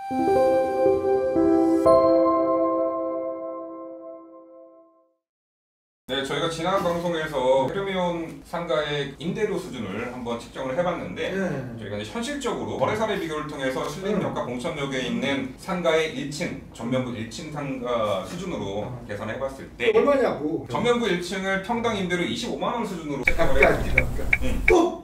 네, 저희가 지난 방송에서 프리미엄 상가의 임대료 수준을 한번 측정을 해봤는데 저희가 이제 현실적으로 거래 사례 비교를 통해서 신림역과 공천역에 있는 상가의 1층, 전면부 1층 상가 수준으로 계산을 해봤을 때 얼마냐고. 전면부 1층을 평당 임대료 25만 원 수준으로 책정을 해봤습니다. 꼭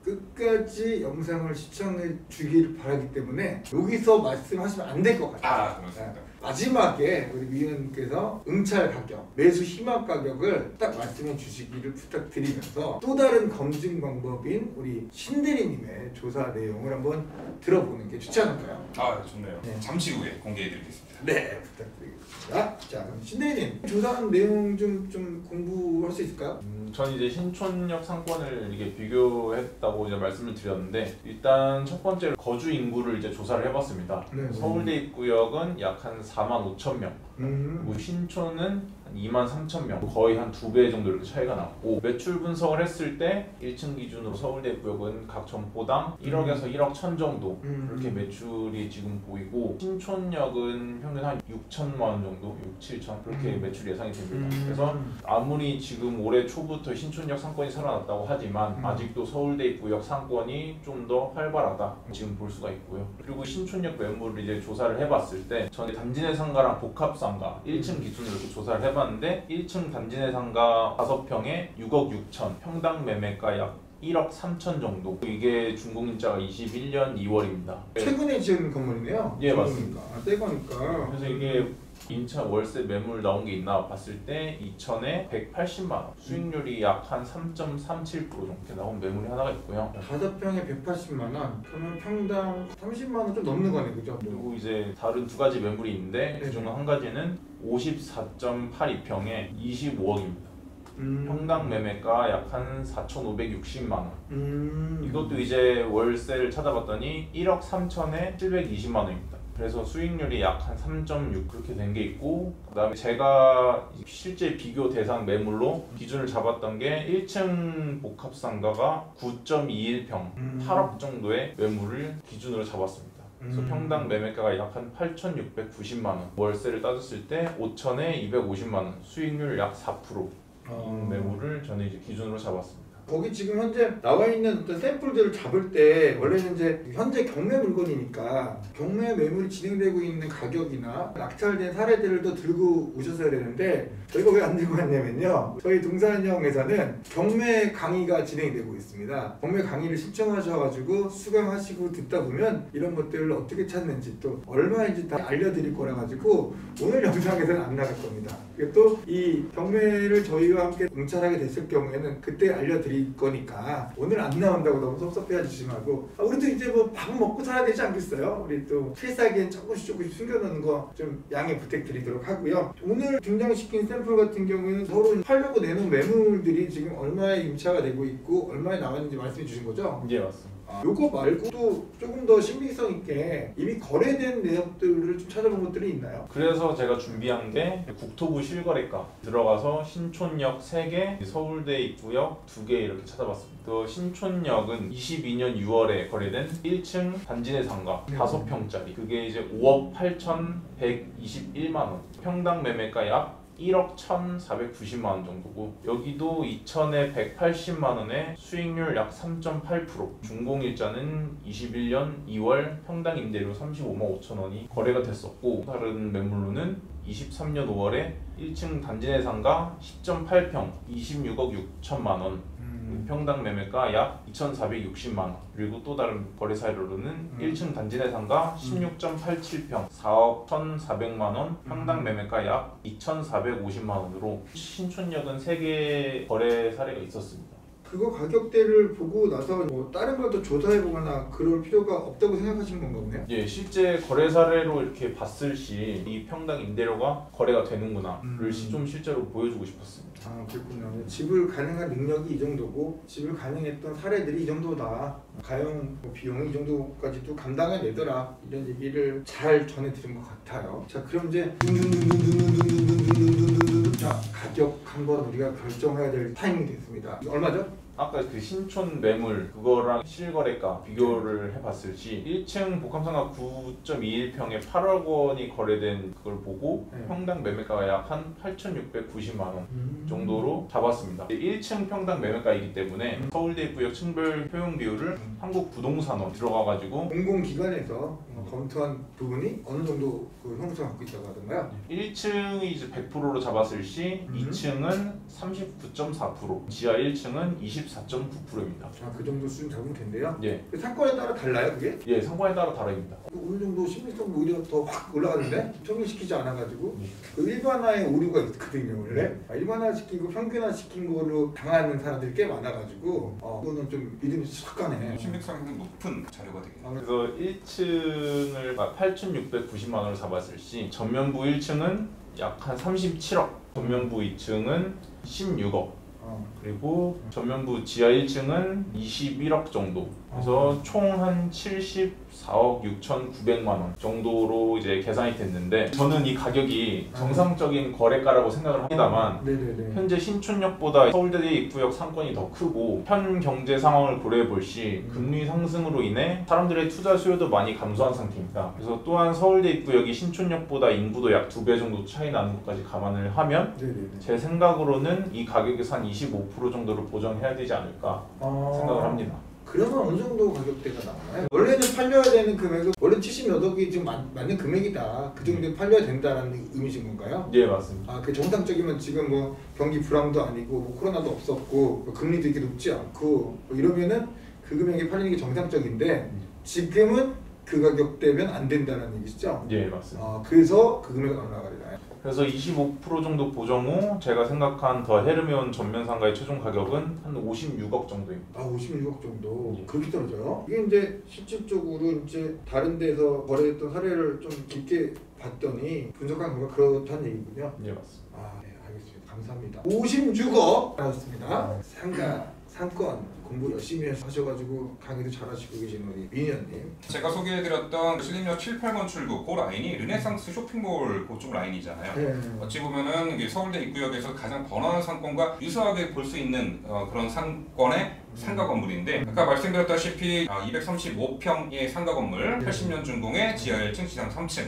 끝까지 영상을 시청해 주길 바라기 때문에 여기서 말씀하시면 안 될 것 같아요. 그렇습니다. 마지막에 우리 위원님께서 응찰 가격, 매수 희망 가격을 딱 말씀해 주시기를 부탁드리면서 또 다른 검증 방법인 우리 신대리님의 조사 내용을 한번 들어보는 게 좋지 않을까요? 좋네요. 네. 잠시 후에 공개해드리겠습니다. 네, 부탁드리겠습니다. 자, 그럼 신대리님 조사한 내용 좀 공부할 수 있을까요? 전 이제 신촌역 상권을 이게 비교했다고 이제 말씀을 드렸는데, 일단 첫 번째로 거주 인구를 이제 조사를 해봤습니다. 네. 서울대 입구역은 약 한 45,000명, 그리고 신촌은 한 23,000명, 거의 한 2배 정도 이렇게 차이가 났고, 매출 분석을 했을 때 1층 기준으로 서울대 입구역은 각 점포당 1억에서 1억 1천 정도 이렇게 매출이 지금 보이고, 신촌역은 평균 한 6천만 원 정도, 6, 7천 그렇게 매출 예상이 됩니다. 그래서 아무리 지금 올해 초부터 신촌역 상권이 살아났다고 하지만 아직도 서울대 입구역 상권이 좀 더 활발하다 지금 볼 수가 있고요. 그리고 신촌역 매물을 이제 조사를 해봤을 때 저는 단지 내 상가랑 복합 상가 1층 기준으로 이렇게 조사를 해봤는데, 1층 단지 내 상가 5평에 6억 6천, 평당 매매가 약 1억 3천 정도. 이게 준공인자가 21년 2월입니다. 최근에 지은 건물이네요. 예, 맞습니다. 새 거니까. 그래서 이게 임차 월세 매물 나온 게 있나 봤을 때 2천에 180만 원, 수익률이 약 한 3.37% 정도 나온 매물이 하나가 있고요. 5평에 180만 원, 그러면 평당 30만 원 좀 넘는 거네, 그죠? 그리고 이제 다른 두 가지 매물이 있는데, 그중 한 가지는 54.82평에 25억입니다. 평당 매매가 약 한 4,560만 원. 이것도 이제 월세를 찾아봤더니 1억 3천에 720만 원입니다. 그래서 수익률이 약 한 3.6 그렇게 된 게 있고, 그 다음에 제가 실제 비교 대상 매물로 기준을 잡았던 게 1층 복합상가가 9.21평 8억 정도의 매물을 기준으로 잡았습니다. 그래서 평당 매매가가 약 한 8,690만 원, 월세를 따졌을 때 5천에 250만 원, 수익률 약 4% 매물을 저는 이제 기준으로 잡았습니다. 거기 지금 현재 나와 있는 어떤 샘플들을 잡을 때 원래는 이제 현재 경매 물건이니까 경매 매물이 진행되고 있는 가격이나 낙찰된 사례들을 또 들고 오셨어야 되는데, 저희가 왜 안 들고 왔냐면요, 저희 동산형에서는 경매 강의가 진행되고 있습니다. 경매 강의를 신청하셔가지고 수강하시고 듣다 보면 이런 것들을 어떻게 찾는지 또 얼마인지 다 알려드릴 거라 가지고 오늘 영상에서는 안 나갈 겁니다. 또 이 경매를 저희와 함께 응찰하게 됐을 경우에는 그때 알려드릴 거니까 오늘 안 나온다고 너무 섭섭해 하시지 말고, 우리도 이제 뭐 밥은 먹고 살아야 되지 않겠어요? 우리 또 필사기엔 조금씩 숨겨놓는 거 좀 양해 부탁드리도록 하고요. 오늘 등장시킨 샘플 같은 경우에는 서로 팔려고 내놓은 매물들이 지금 얼마에 임차가 되고 있고 얼마에 나왔는지 말씀해 주신 거죠? 예, 맞습니다. 요거 말고도 조금 더 신빙성 있게 이미 거래된 내역들을 좀 찾아본 것들이 있나요? 그래서 제가 준비한 게 국토부 실거래가 들어가서 신촌역 3개, 서울대 입구역 2개 이렇게 찾아봤습니다. 그 신촌역은 22년 6월에 거래된 1층 단지 내 상가 5평짜리, 그게 이제 5억 8,121만 원, 평당 매매가 약 1억 1,490만 원 정도고, 여기도 2천에 180만 원에 수익률 약 3.8%, 준공일자는 21년 2월, 평당 임대료 35만 5천 원이 거래가 됐었고, 다른 매물로는 23년 5월에 1층 단지 내 상가 10.8평 26억 6천만 원, 평당 매매가 약 2,460만 원, 그리고 또 다른 거래 사례로는 1층 단지 내 상가 16.87평 4억 1,400만 원, 평당 매매가 약 2,450만 원으로 신촌역은 3개 거래 사례가 있었습니다. 그거 가격대를 보고 나서 뭐 다른 걸 또 조사해보거나 그럴 필요가 없다고 생각하신 건가 보네요? 예, 실제 거래 사례로 이렇게 봤을 시 이 평당 임대료가 거래가 되는구나를 좀 실제로 보여주고 싶었습니다. 아, 그렇군요. 지불 가능한 능력이 이 정도고 집을 가능했던 사례들이 이 정도다, 가용 비용이 이 정도까지도 감당해내더라, 이런 얘기를 잘 전해드린 것 같아요. 자, 그럼 이제 자, 가격 한번 우리가 결정해야 될 타이밍이 됐습니다. 얼마죠? 아까 그 신촌 매물 그거랑 실거래가 비교를 해봤을 시 1층 복합상가 9.21평에 8억 원이 거래된 그걸 보고 평당 매매가가 약 한 8,690만 원 정도로 잡았습니다. 1층 평당 매매가이기 때문에 서울대 입구역 층별 효용 비율을 한국부동산원 들어가가지고 공공기관에서 검토한 부분이 어느 정도 그 형성을 갖고 있다고 하던가요? 1층이 이제 100%로 잡았을 시 2층은 39.4%, 지하 1층은 24.9%입니다. 그 정도 수준 잡으면 된대요? 예. 그 상권에 따라 달라요 그게? 예, 상권에 따라 다릅니다. 어느 정도 심리성 오히려 더 확 올라가는데 평균시키지 않아가지고 그 일반화의 오류가 있거든요 원래. 일반화시키고 평균화시킨 거로 당하는 사람들이 꽤 많아가지고 그거는 좀 믿음이 싹 가네. 신빙성이 높은 자료가 되겠네요. 그래서 1층을 8,690만 원을 잡았을 시 전면부 1층은 약 한 37억, 전면부 2층은 16억, 그리고 전면부 지하 1층은 21억 정도. 그래서 총 한 74억 6,900만 원 정도로 이제 계산이 됐는데, 저는 이 가격이 정상적인 거래가라고 생각을 합니다만 현재 신촌역보다 서울대 입구역 상권이 더 크고 현 경제 상황을 고려해 볼 시 금리 상승으로 인해 사람들의 투자 수요도 많이 감소한 상태입니다. 그래서 또한 서울대 입구역이 신촌역보다 인구도 약 2배 정도 차이 나는 것까지 감안을 하면 제 생각으로는 이 가격에서 한 25% 정도를 보정해야 되지 않을까 생각을 합니다. 그러면 어느 정도 가격대가 나와요? 원래는 팔려야 되는 금액은 원래 70몇 억이 지금 맞는 금액이다. 그 정도에 팔려야 된다는 의미신 건가요? 네, 맞습니다. 그 정상적이면 지금 뭐 경기 불황도 아니고 뭐 코로나도 없었고 뭐 금리도 이렇게 높지 않고 뭐 이러면은 그 금액에 팔리는 게 정상적인데 지금은 그 가격대면 안 된다는 얘기시죠? 네, 맞습니다. 그래서 그 금액이 올라가리라. 그래서 25% 정도 보정 후 제가 생각한 더 헤르미온 전면 상가의 최종 가격은 한 56억 정도입니다. 56억 정도. 예. 그렇게 떨어져요? 이게 이제 실질적으로 이제 다른 데서 거래했던 사례를 좀 깊게 봤더니 분석한 결과 그렇다는 얘기군요. 네, 맞습니다. 네, 알겠습니다. 감사합니다. 56억 나왔습니다. 상권 공부 열심히 하셔가지고 강의도 잘하시고 계신 우리 민현님. 제가 소개해드렸던 신림역 7, 8번 출구 그 라인이 르네상스 쇼핑몰 그쪽 라인이잖아요. 어찌 보면은 이게 서울대 입구역에서 가장 번화한 상권과 유사하게 볼 수 있는 그런 상권의 상가 건물인데, 아까 말씀드렸다시피 235평의 상가 건물, 80년 준공의 지하 1층, 지상 3층,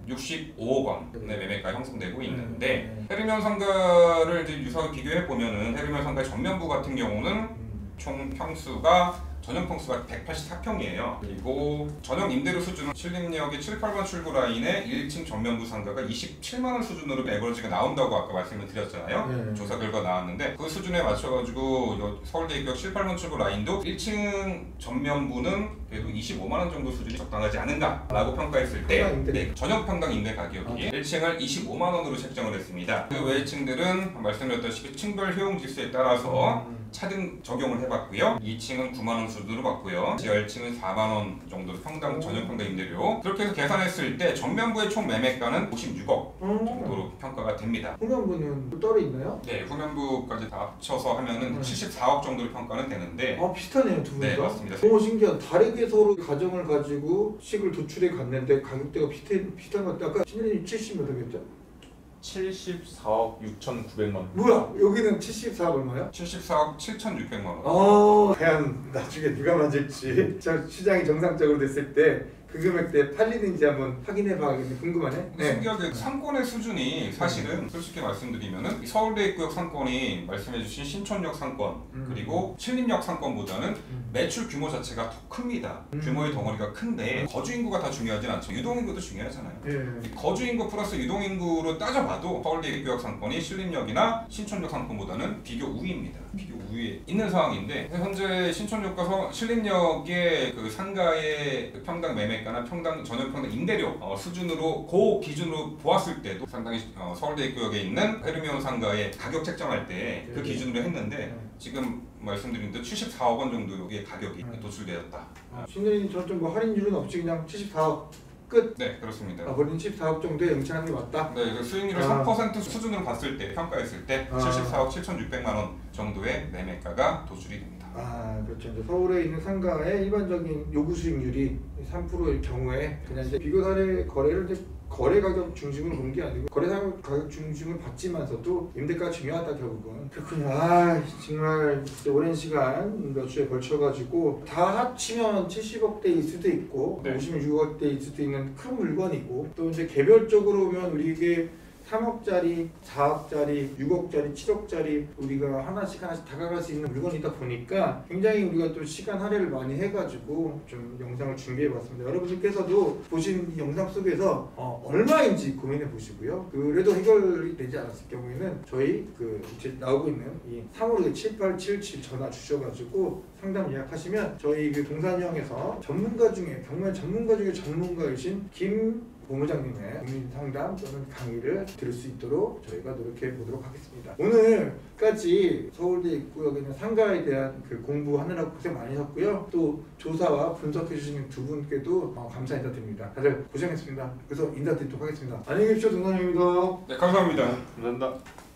65억 원의 매매가 형성되고 있는데, 헤르미온 상가를 이제 유사하게 비교해 보면은 헤르미온 상가의 전면부 같은 경우는 총 평수가 전용 평수가 184평이에요. 그리고 전용 임대료 수준은 신림역의 7, 8번 출구 라인의 1층 전면부 상가가 27만 원 수준으로 에버리지가 나온다고 아까 말씀을 드렸잖아요. 조사 결과 나왔는데 그 수준에 맞춰가지고 서울대 입구역 7, 8번 출구 라인도 1층 전면부는 그래도 25만 원 정도 수준이 적당하지 않은가라고 평가했을 때 전용 평당 임대 가격이 1층을 25만 원으로 책정을 했습니다. 그 외의 층들은 말씀드렸다시피 층별 효용 지수에 따라서 차등 적용을 해봤고요. 2층은 9만 원 수준으로 봤고요. 지하 1층은 4만 원 정도로 평당 전용 평당 임대료. 그렇게 해서 계산했을 때 전면부의 총 매매가는 56억 정도로 평가가 됩니다. 후면부는 따로 있나요? 네, 후면부까지 다 합쳐서 하면은 74억 정도로 평가는 되는데. 비슷하네요, 두 분도. 네, 맞습니다. 너무 신기한. 다르게 서로 가정을 가지고 식을 도출해 갔는데 가격대가 비슷한 것 같아요. 아까 신현님 70몇 억이었죠? 74억 6,900만 원. 뭐야? 여기는 74억 얼마요? 74억 7,600만 원. 과연 나중에 누가 맞을지 시장이 정상적으로 됐을 때 그 금액대 팔리는지 한번 확인해 봐야겠네. 궁금하네. 신기하게 상권의 수준이 사실은 솔직히 말씀드리면은 서울대 입구역 상권이 말씀해주신 신촌역 상권 그리고 신림역 상권보다는 매출 규모 자체가 더 큽니다. 규모의 덩어리가 큰데 거주 인구가 다 중요하진 않죠. 유동 인구도 중요하잖아요. 거주 인구 플러스 유동 인구로 따져봐도 서울대 입구역 상권이 신림역이나 신촌역 상권보다는 비교 우위입니다. 비교 우위에 있는 상황인데, 현재 신촌역과 신림역의 그 상가의 평당 매매가나 전용 평당 임대료 수준으로 그 기준으로 보았을 때도 상당히 서울대 입구역에 있는 헤르미온 상가의 가격 책정할 때 그 기준으로 했는데 지금 말씀드린 듯 74억 원 정도의 가격이 도출되었다. 신현님 저좀 뭐 할인율은 없이 그냥 74억 끝? 네, 그렇습니다. 본인 14억 정도에 응찰하는 게 맞다? 네, 그 수익률을 3% 수준으로 봤을 때 평가했을 때 74억 7,600만 원 정도의 매매가가 도출이 됩니다. 그렇죠. 이제 서울에 있는 상가의 일반적인 요구 수익률이 3%일 경우에 그냥 이제 비교 사례 거래를 이제 거래 가격 중심으로 본 게 아니고 거래 가격 중심을 받지만서도 임대가가 중요하다 결국은. 그렇군요. 정말 오랜 시간 몇 주에 걸쳐가지고 다 합치면 70억대일 수도 있고 네. 56억대일 수도 있는 큰 물건이고 또 이제 개별적으로 보면 우리에게 3억짜리, 4억짜리, 6억짜리, 7억짜리 우리가 하나씩 다가갈 수 있는 물건이다 보니까 굉장히 우리가 또 시간 할애를 많이 해가지고 좀 영상을 준비해봤습니다. 여러분들께서도 보신 이 영상 속에서 얼마인지 고민해 보시고요. 그래도 해결이 되지 않았을 경우에는 저희 이제 나오고 있는 이 356-7877 전화 주셔가지고 상담 예약하시면 저희 동산형에서 전문가 중에 경매 전문가 중에 전문가이신 김 본부장님의 고민 상담 또는 강의를 들을 수 있도록 저희가 노력해 보도록 하겠습니다. 오늘까지 서울대 입구역에 있는 상가에 대한 공부하느라고 고생 많이 하셨고요. 또 조사와 분석해 주시는 두 분께도 감사 인사드립니다. 다들 고생했습니다. 그래서 인사드리도록 하겠습니다. 안녕히 계십시오. 동산형입니다. 네, 감사합니다. 감사합니다.